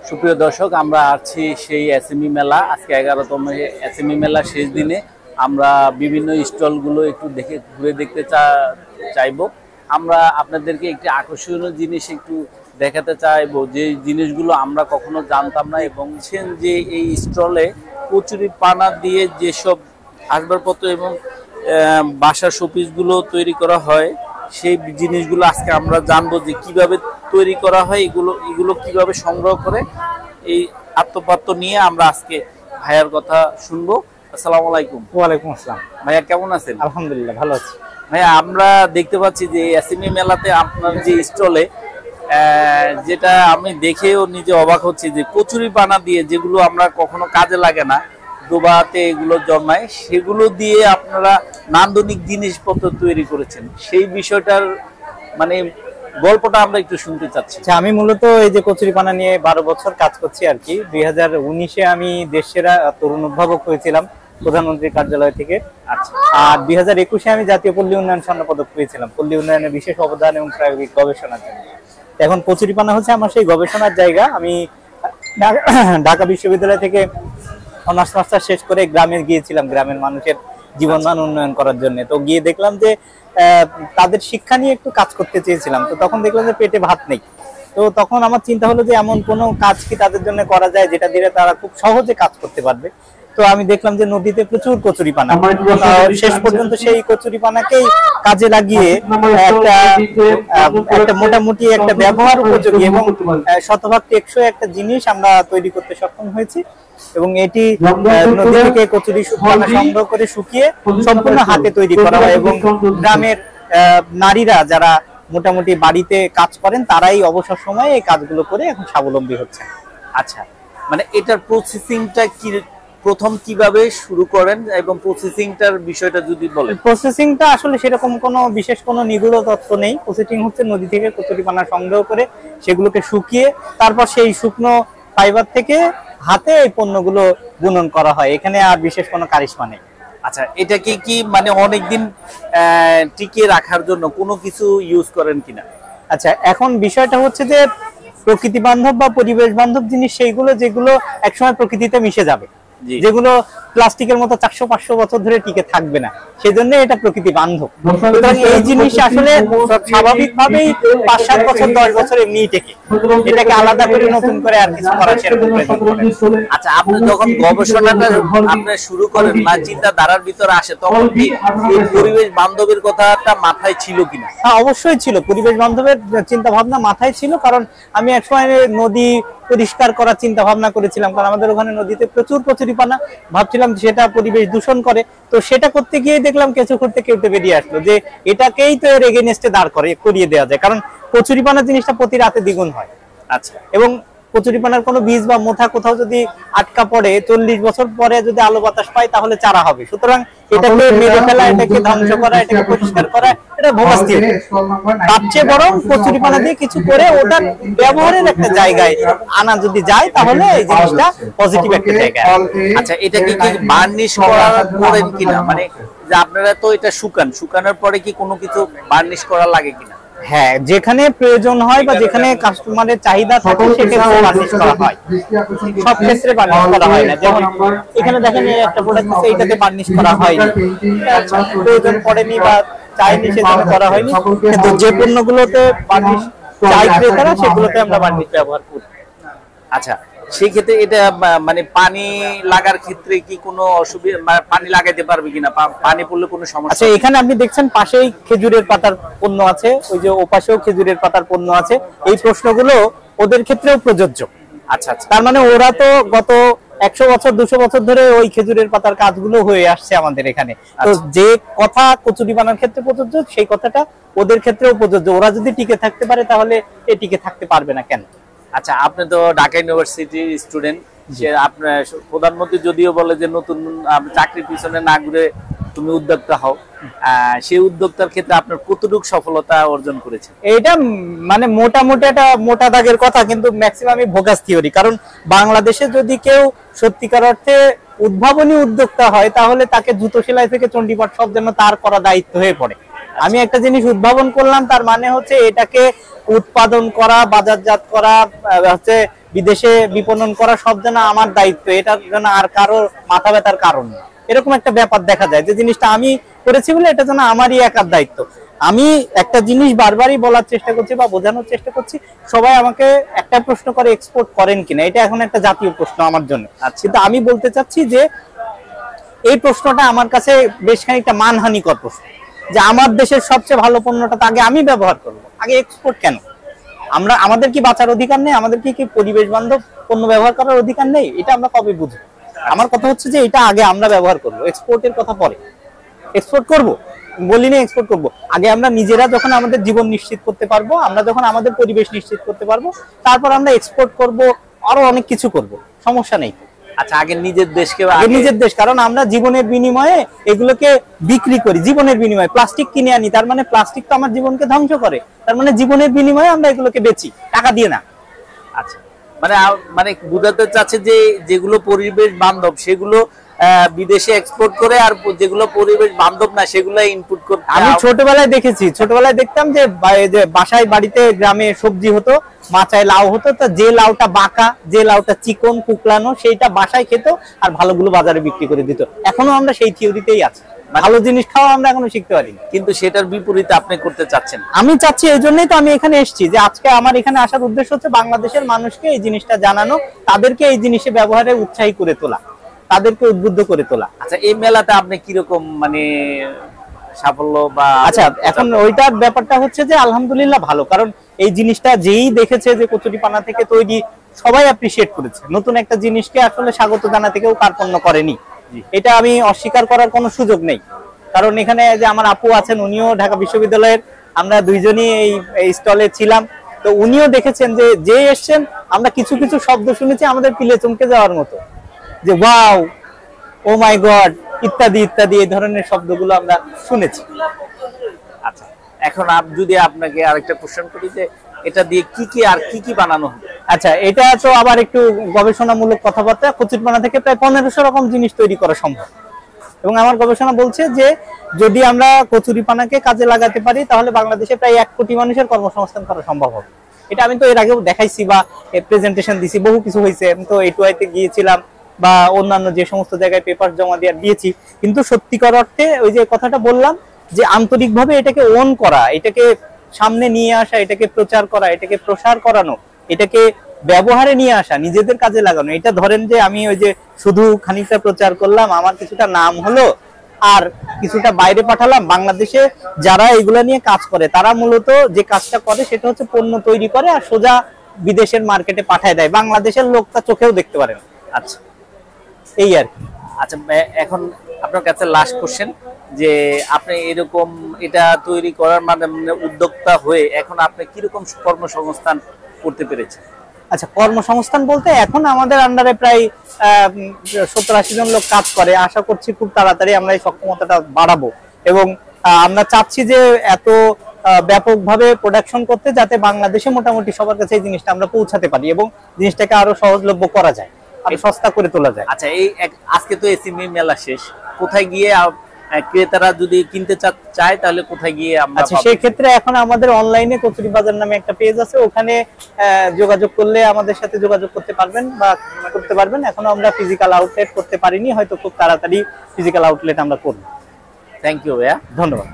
সুপ্রিয় দর্শক, আমরা আছি সেই এসএমই মেলা। আজকে 11তম এসএমই মেলা শেষ দিনে আমরা বিভিন্ন স্টলগুলো একটু ঘুরে দেখতে চাইবো। আমরা আপনাদেরকে একটি আকর্ষণীয় জিনিস একটু দেখাতে চাইবো, যে জিনিসগুলো আমরা কখনো জানতাম না। এবং যে এই স্টলে কচুরি পানা দিয়ে যেসব আসবাবপত্র এবং বাসার শোপিসগুলো তৈরি করা হয়, সেই জিনিসগুলো আজকে আমরা জানবো যে কিভাবে তৈরি করা হয়, এগুলো কিভাবে সংগ্রহ করে। এই আত্মপাত্র নিয়ে আমরা আজকে ভাইয়ার কথা শুনবো। আসসালামু আলাইকুম। ওয়ালাইকুম আসসালাম। ভাইয়া কেমন আছেন? আলহামদুলিল্লাহ ভালো আছি। ভাইয়া, আমরা দেখতে পাচ্ছি যে এসএমই মেলাতে আপনার যে স্টলে, যেটা আমি দেখেও নিজে অবাক হচ্ছি, যে কচুরি পানা দিয়ে, যেগুলো আমরা কখনো কাজে লাগে না, দোবাতে এগুলো জন্মায়, সেগুলো দিয়ে আপনারা নান্দনিক জিনিসপত্র তৈরি করেছেন। সেই বিষয়টার মানে গল্পটা আমরা একটু শুনতে চাচ্ছি। আমি মূলত এই যে কচুরি পানা নিয়ে 12 বছর কাজ করছি আর কি। 2019-এ আমি দেশসেরা তরুণ উদ্ভাবক হয়েছিলাম প্রধানমন্ত্রীর কার্যালয় থেকে। আচ্ছা। আর 2021-এ আমি জাতীয় পল্লী উন্নয়ন স্বর্ণপদক পেয়েছিলাম পল্লী উন্নয়নের বিশেষ অবদান এবং প্রায়োগিক গবেষণার জন্য। এখন কচুরি পানা হচ্ছে আমার সেই গবেষণার জায়গা। আমি ঢাকা বিশ্ববিদ্যালয় থেকে অনার্স মাস্টার শেষ করে গ্রামে গিয়েছিলাম গ্রামের মানুষের জীবনমান উন্নয়ন করার জন্য। তো গিয়ে দেখলাম যে তাদের শিক্ষা নিয়ে একটু কাজ করতে চেয়েছিলাম। তো তখন দেখলাম যে পেটে ভাত নেই। তো তখন আমার চিন্তা হলো যে এমন কোনো কাজ কি তাদের জন্য করা যায় যেটা দিয়ে তারা খুব সহজে কাজ করতে পারবে। তো আমি দেখলাম যে নদীতে প্রচুর কচুরি পানা, শেষ পর্যন্ত সেই কচুরি পানাকেই কাজে লাগিয়ে একটা মোটামুটি একটা ব্যবহার উপযোগী এবং শতভাগ টেকসই একটা জিনিস আমরা তৈরি করতে সক্ষম হয়েছি। এবং এটি নদী থেকে কচুরি পানা সংগ্রহ করে শুকিয়ে সম্পূর্ণ হাতে তৈরি করা হয়। এবং গ্রামের নারীরা যারা মোটামুটি বাড়িতে কাজ করেন, তারাই অবসর সময়ে এই কাজগুলো করে এখন স্বাবলম্বী হচ্ছে। আচ্ছা, মানে এটার প্রসেসিংটা কি, প্রথম কিভাবে শুরু করেন এবং প্রসেসিংটার বিষয়টা যদি বলেন। প্রসেসিংটা আসলে সেরকম কোনো বিশেষ কোনো নিগূঢ় তথ্য নেই। প্রসেসিং হচ্ছে নদী থেকে কচুরি পানা সংগ্রহ করে সেগুলোকে শুকিয়ে তারপর সেই শুকনো ফাইবার থেকে হাতে এই পণ্যগুলো বুনন করা হয়। এখানে আর বিশেষ কোনো কারিশমা নেই। আচ্ছা, এটাকে কি মানে অনেকদিন টিকিয়ে রাখার জন্য কোনো কিছু ইউজ করেন কিনা? আচ্ছা, এখন বিষয়টা হচ্ছে যে প্রকৃতি বান্ধব বা পরিবেশ বান্ধব জিনিস সেইগুলো যেগুলো একসময় প্রকৃতিতে মিশে যাবে, যেগুলো প্লাস্টিকের মতো 400-500 বছর ধরে টিকে থাকবে না, সেই জন্য এটা প্রকৃতি বান্ধব। সুতরাং এই জিনিস আসলে স্বাভাবিকভাবেই 5-7 বছর 10 বছর এমনিই টেকে। এটাকে আলাদা করে নতুন করে আর কিছু করা সেরকম। আচ্ছা, আপনি যখন গবেষণাটা আপনি শুরু করেন বা চিন্তাধারার ভিতরে আসে, তখন কি এই পরিবেশ বান্ধবের কথাটা মাথায় ছিল কিনা? হ্যাঁ, অবশ্যই ছিল। পরিবেশ বান্ধবের চিন্তা ভাবনা মাথায় ছিল, কারণ আমি একসময় নদী পরিষ্কার করার চিন্তা ভাবনা করেছিলাম। কারণ আমাদের ওখানে নদীতে প্রচুর কচুরি পানা, ভাবছিলাম সেটা পরিবেশ দূষণ করে। তো সেটা করতে গিয়ে দেখলাম কেঁচো করতে কেউতে বেরিয়ে আসলো যে এটাকেই তো এর এগেইনস্টে দাঁড় করিয়ে দেওয়া যায়, কারণ কচুরি পানা জিনিসটা প্রতি রাতে দ্বিগুণ হয়। আচ্ছা। এবং কচুরি পানার কোনো বীজ বা মোথা কোথাও যদি আটকা পড়ে 40 বছর পরে যদি আলো বাতাস পায় তাহলে চারা হবে। সুতরাং এটাকে মেরে ফেলা, এটাকে ধ্বংস করা, এটাকে পরিষ্কার করা, এটা ভোগাস্তি। তার চেয়ে বরং কচুরি পানা দিয়ে কিছু করে ওটার ব্যবহারের একটা জায়গায় আনা যদি যায়, তাহলে এই জিনিসটা পজিটিভ একটা জায়গায়। আচ্ছা, এটাকে কি বার্নিশ করেন কিনা? মানে যে আপনারা তো এটা শুকানোর পরে কি কোনো কিছু বার্নিশ করা লাগে কিনা? হ্যাঁ, যেখানে প্রয়োজন হয় বা যেখানে কাস্টমারের চাহিদা থাকে সেক্ষেত্রে বার্নিশ করা হয়। সব ক্ষেত্রে বার্নিশ করা হয় না। যেমন এখানে দেখেন একটা প্রোডাক্ট আছে, এইটাতে বার্নিশ করা হয়নি, প্রয়োজন পড়েনি বা চাইনি সেজন্য করা হয়নি। কিন্তু যে পণ্যগুলোতে বার্নিশ চাই ক্রেতারা, সেগুলোতে আমরা বার্নিশ ব্যবহার করি। আচ্ছা, সেই ক্ষেত্রে এটা মানে পানি লাগার ক্ষেত্রে কি কোনো অসুবিধা, পানি লাগাইতে পারবে কিনা, পানি পড়লে কোনো সমস্যা? আচ্ছা, এখানে আপনি দেখছেন পাশেই খেজুরের পাতার পণ্য আছে, ওই যে ওপাশেও খেজুরের পাতার পণ্য আছে। এই প্রশ্নগুলো ওদের ক্ষেত্রেও প্রযোজ্য। আচ্ছা আচ্ছা, তার মানে ওরা তো গত 100 বছর 200 বছর ধরে ওই খেজুরের পাতার কাজগুলো হয়ে আসছে আমাদের এখানে। তো যে কথা কচুরি বানার ক্ষেত্রে প্রযোজ্য, সেই কথাটা ওদের ক্ষেত্রেও প্রযোজ্য। ওরা যদি টিকে থাকতে পারে তাহলে এ টিকে থাকতে পারবে না কেন? আচ্ছা, আপনি তো ঢাকা ইউনিভার্সিটির স্টুডেন্ট। যে আপনার প্রধানমন্ত্রী যদিও বলে যে নতুন চাকরির পিছনে না ঘুরে তুমি উদ্যোক্তা হও, সেই উদ্যোক্তার ক্ষেত্রে আপনার কতটুকু সফলতা অর্জন করেছে? এইটা মানে মোটামুটি একটা মোটা দাগের কথা, কিন্তু ম্যাক্সিমামই ভোগাস থিওরি। কারণ বাংলাদেশে যদি কেউ সত্যিকার অর্থে উদ্ভাবনী উদ্যোক্তা হয়, তাহলে তাকে জুতো সেলাই থেকে চণ্ডীপাঠ সব যেন তার করা দায়িত্ব হয়ে পড়ে। আমি একটা জিনিস উদ্ভাবন করলাম, তার মানে হচ্ছে এটাকে উৎপাদন করা, বাজারজাত করা, হচ্ছে বিদেশে বিপণন করা সব যেন আমার দায়িত্ব, এটা যেন আর কারো মাথা ব্যথার কারণ না, এরকম একটা ব্যাপার দেখা যায় যে জিনিসটা আমি করেছি বলে এটা যেন আমারই একার দায়িত্ব। আমি একটা জিনিস বারবারই বলার চেষ্টা করছি বা বোঝানোর চেষ্টা করছি, সবাই আমাকে একটা প্রশ্ন করে এক্সপোর্ট করেন কিনা, এটা এখন একটা জাতীয় প্রশ্ন আমার জন্য। কিন্তু আমি বলতে চাচ্ছি যে এই প্রশ্নটা আমার কাছে বেশ খানিকটা মানহানিকর প্রশ্ন, যে আমার দেশের সবচেয়ে ভালো পণ্যটা তো আগে আমি ব্যবহার করব, আগে এক্সপোর্ট কেন? আমাদের কি বাঁচার অধিকার নেই? আমাদের কি পরিবেশ বান্ধব পণ্য ব্যবহার করার অধিকার নেই? এটা আমরা কবে বুঝবো? আমার কথা হচ্ছে যে এটা আগে আমরা ব্যবহার করব, এক্সপোর্টের কথা পরে। এক্সপোর্ট করব বলিনি, এক্সপোর্ট করব আগে আমরা নিজেরা, যখন আমাদের জীবন নিশ্চিত করতে পারবো, আমরা যখন আমাদের পরিবেশ নিশ্চিত করতে পারবো, তারপর আমরা এক্সপোর্ট করব, আরো অনেক কিছু করব, সমস্যা নেই। আচ্ছা, আগে নিজের দেশকে, আগে নিজের দেশ, কারণ আমরা জীবনের বিনিময়ে এগুলোকে বিক্রি করি, জীবনের বিনিময়ে প্লাস্টিক কিনে আনি, তার মানে প্লাস্টিক তো আমার জীবনকে ধ্বংস করে, তার মানে জীবনের বিনিময়ে আমরা এগুলোকে বেচি টাকা দিয়ে না। আচ্ছা, মানে বুঝাতে চাচ্ছে যে যেগুলো পরিবেশ বান্ধব সেগুলো বিদেশে এক্সপোর্ট করে, আর যেগুলো পরিবেশ বান্ধব না সেগুলো ইনপুট করতে। আমি ছোটবেলায় দেখেছি, ছোটবেলায় দেখতাম যে বাসায় বাড়িতে গ্রামে সবজি হতো, মাচায় লাউ হতো, তো যে লাউটা বাঁকা, যে লাউটা চিকন কুকলানো, সেইটা বাসায় খেত আর ভালোগুলো বাজারে বিক্রি করে দিত। এখনো আমরা সেই থিওরিতেই আছি, ভালো জিনিস খাওয়া আমরা এখনো শিখতে পারিনি। কিন্তু সেটার বিপরীতে আপনি করতে চাচ্ছেন। আমি চাচ্ছি, এই জন্যই তো আমি এখানে এসেছি, যে আজকে আমার এখানে আসার উদ্দেশ্য হচ্ছে বাংলাদেশের মানুষকে এই জিনিসটা জানানো, তাদেরকে এই জিনিসে ব্যবহারে উৎসাহী করে তোলা, তাদেরকে উদ্বুদ্ধ করে তোলা। আচ্ছা, এই মেলাতে আপনি কিরকম মানে সাফল্য বা? আচ্ছা, এখন ওইটার ব্যাপারটা হচ্ছে যে আলহামদুলিল্লাহ ভালো, কারণ এই জিনিসটা যেই দেখেছে যে কচুরিপানা থেকে তৈরি, সবাই অ্যাপ্রিশিয়েট করেছে। নতুন একটা জিনিসকে আসলে স্বাগত জানাতে কেউ কার্পণ্য করেনি, এটা আমি অস্বীকার করার কোনো সুযোগ নেই। কারণ এখানে যে আমার আপু আছেন, উনিও ঢাকা বিশ্ববিদ্যালয়ের, আমরা দুইজনই এই স্টলে ছিলাম, তো উনিও দেখেছেন যে এসছেন, আমরা কিছু কিছু শব্দ শুনেছি আমাদের পিলে চমকে যাওয়ার মতো, যে ওয়াও, ও মাই গড, ইত্যাদি ইত্যাদি, এই ধরনের শব্দগুলো আমরা শুনেছি। আচ্ছা, এখন যদি আপনাকে আরেকটা কোশ্চেন করি, যে এটা দিয়ে কি কি বানানো হবে? আচ্ছা, এটা তো আবার একটু গবেষণামূলক কথাবার্তা। কচুরিপানা থেকে প্রায় 1500 রকম জিনিস তৈরি করা সম্ভব, এবং আমার গবেষণা বলছে যে যদি আমরা কচুরিপানাকে কাজে লাগাতে পারি, তাহলে বাংলাদেশে প্রায় 1 কোটি মানুষের কর্মসংস্থান করা সম্ভব হবে। এটা আমি তো এর আগেও দেখাইছি বা প্রেজেন্টেশন দিছি, বহু কিছু হয়েছে। আমি তো A2I-তে গিয়েছিলাম বা অন্যান্য যে সমস্ত জায়গায় পেপার জমা দিয়েছি, কিন্তু সত্যিকার অর্থে ওই যে কথাটা বললাম, যে আন্তরিকভাবে এটাকে ওন করা, এটাকে সামনে নিয়ে আসা, এটাকে প্রচার করা, এটাকে প্রসার করানো, এটাকে ব্যবহারে নিয়ে আসা, নিজেদের কাজে লাগানো। এটা ধরেন যে আমি ওই যে শুধু খানিকটা প্রচার করলাম, আমার কিছুটা নাম হলো, আর কিছুটা বাইরে পাঠালাম। বাংলাদেশে যারা এগুলা নিয়ে কাজ করে, তারা মূলত যে কাজটা করে সেটা হচ্ছে পণ্য তৈরি করে আর সোজা বিদেশের মার্কেটে পাঠায় দেয়, বাংলাদেশের লোক তা চোখেও দেখতে পারে না। আচ্ছা, এই আর কি। আচ্ছা, এখন আপনার কাছে লাস্ট কোশ্চেন, যে আপনি এরকম এটা তৈরি করার মানে উদ্যোক্তা হয়ে এখন আপনি কিরকম কর্মসংস্থান করতে পেরেছেন? আচ্ছা, কর্মসংস্থান বলতে এখন আমাদের আন্ডারে প্রায় 70-80 জন লোক কাজ করে। আশা করছি খুব তাড়াতাড়ি আমরা এই সক্ষমতাটা বাড়াবো, এবং আমরা চাচ্ছি যে এত ব্যাপকভাবে প্রোডাকশন করতে, যাতে বাংলাদেশে মোটামুটি সবার কাছে এই জিনিসটা আমরা পৌঁছাতে পারি এবং জিনিসটাকে আরো সহজলভ্য করা যায়, আরো সস্তা করে তোলা যায়। আচ্ছা, আজকে তো এসএমই মেলা শেষ, কোথায় গিয়ে ক্রেতারা যদি কিনতে চায় তাহলে কোথায় গিয়ে আমরা? আচ্ছা, সেই ক্ষেত্রে এখন আমাদের অনলাইনে কচুরি বাজার নামে একটা পেজ আছে, ওখানে যোগাযোগ করলে আমাদের সাথে যোগাযোগ করতে পারবেন। এখনো আমরা ফিজিক্যাল আউটলেট করতে পারিনি, হয়তো খুব তাড়াতাড়ি ফিজিক্যাল আউটলেট আমরা করব। থ্যাংক ইউ ভাইয়া, ধন্যবাদ।